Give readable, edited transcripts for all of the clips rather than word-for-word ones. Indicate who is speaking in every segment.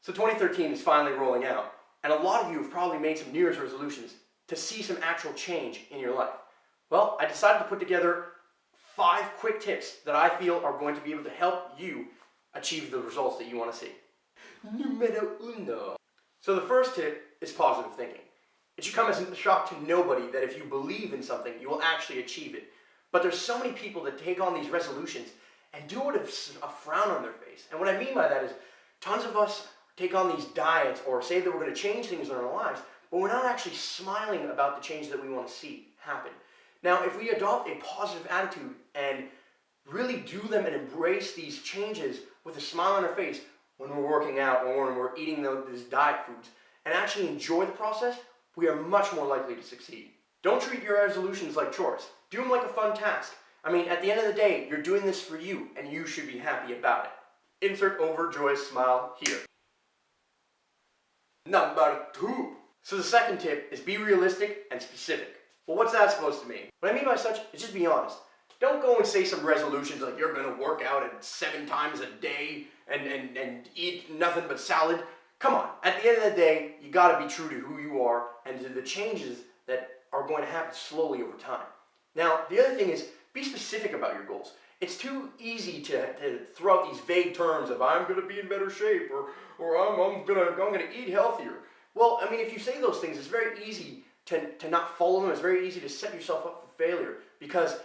Speaker 1: So 2013 is finally rolling out, and a lot of you have probably made some New Year's resolutions to see some actual change in your life. Well, I decided to put together 5 quick tips that I feel are going to be able to help you achieve the results that you want to see. Numero uno. So the first tip is positive thinking. It should come as a shock to nobody that if you believe in something, you will actually achieve it. But there's so many people that take on these resolutions and do it with a frown on their face. And what I mean by that is, tons of us take on these diets or say that we're going to change things in our lives, but we're not actually smiling about the change that we want to see happen. Now, if we adopt a positive attitude and really do them and embrace these changes with a smile on our face when we're working out or when we're eating these diet foods and actually enjoy the process, we are much more likely to succeed. Don't treat your resolutions like chores. Do them like a fun task. I mean, at the end of the day, you're doing this for you and you should be happy about it. Insert overjoyed smile here. Number 2. So the second tip is be realistic and specific. Well, what's that supposed to mean? What I mean by such is just be honest. Don't go and say some resolutions like you're going to work out at 7 times a day and eat nothing but salad. Come on, at the end of the day, you got to be true to who you are and to the changes that are going to happen slowly over time. Now, the other thing is be specific about your goals. It's too easy to throw out these vague terms of I'm going to be in better shape or I'm going to eat healthier. Well, I mean, if you say those things, it's very easy to not follow them. It's very easy to set yourself up for failure because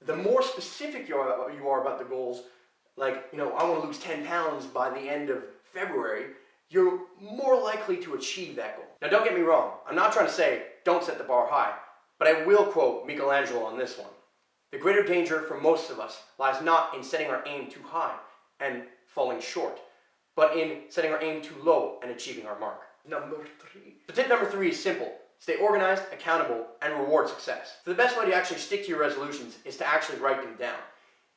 Speaker 1: the more specific you are about the goals, like, I want to lose 10 pounds by the end of February, you're more likely to achieve that goal. Now, don't get me wrong. I'm not trying to say don't set the bar high, but I will quote Michelangelo on this one. The greater danger for most of us lies not in setting our aim too high and falling short, but in setting our aim too low and achieving our mark. Number 3. So tip number 3 is simple. Stay organized, accountable, and reward success. So the best way to actually stick to your resolutions is to actually write them down.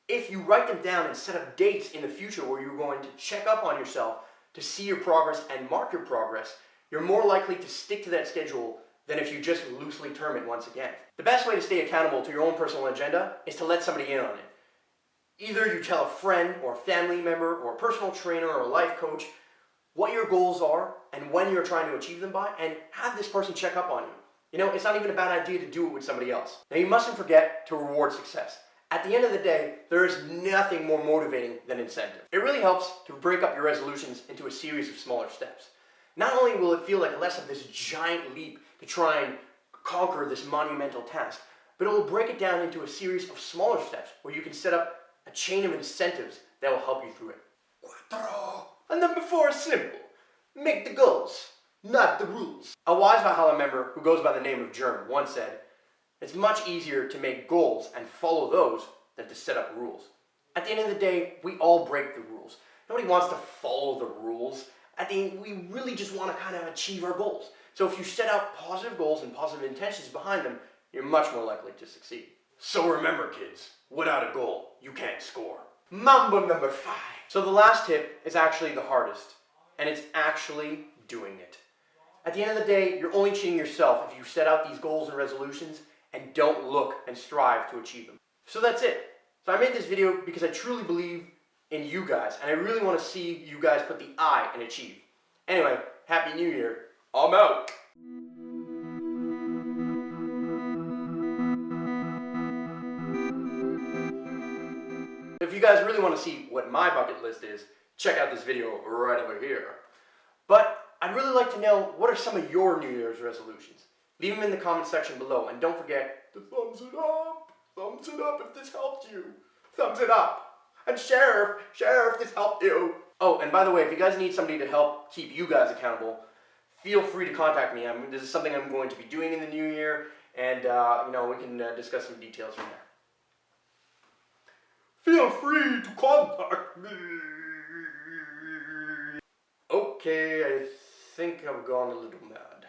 Speaker 1: If you write them down and set up dates in the future where you're going to check up on yourself to see your progress and mark your progress, you're more likely to stick to that schedule than if you just loosely term it once again. The best way to stay accountable to your own personal agenda is to let somebody in on it. Either you tell a friend or a family member or a personal trainer or a life coach what your goals are and when you're trying to achieve them by, and have this person check up on you. It's not even a bad idea to do it with somebody else. Now, you mustn't forget to reward success. At the end of the day, there is nothing more motivating than incentive. It really helps to break up your resolutions into a series of smaller steps. Not only will it feel like less of this giant leap to try and conquer this monumental task, but it will break it down into a series of smaller steps where you can set up a chain of incentives that will help you through it. Cuatro. And number 4 is simple. Make the goals, not the rules. A wise Valhalla member who goes by the name of Germ once said, it's much easier to make goals and follow those than to set up rules. At the end of the day, we all break the rules. Nobody wants to follow the rules. At the end, we really just want to kind of achieve our goals. So if you set out positive goals and positive intentions behind them, you're much more likely to succeed. So remember, kids, without a goal, you can't score. Mambo number 5. So the last tip is actually the hardest, and it's actually doing it. At the end of the day, you're only cheating yourself if you set out these goals and resolutions and don't look and strive to achieve them. So that's it. So I made this video because I truly believe in you guys, and I really want to see you guys put the I in achieve. Anyway, Happy New Year. I'm out. If you guys really want to see what my bucket list is, check out this video right over here. But I'd really like to know, what are some of your New Year's resolutions? Leave them in the comment section below, and don't forget to thumbs it up. Thumbs it up if this helped you. Thumbs it up. And share if this helped you. Oh, and by the way, if you guys need somebody to help keep you guys accountable, feel free to contact me. This is something I'm going to be doing in the new year, and we can discuss some details from there. Feel free to contact me. Okay, I think I've gone a little mad.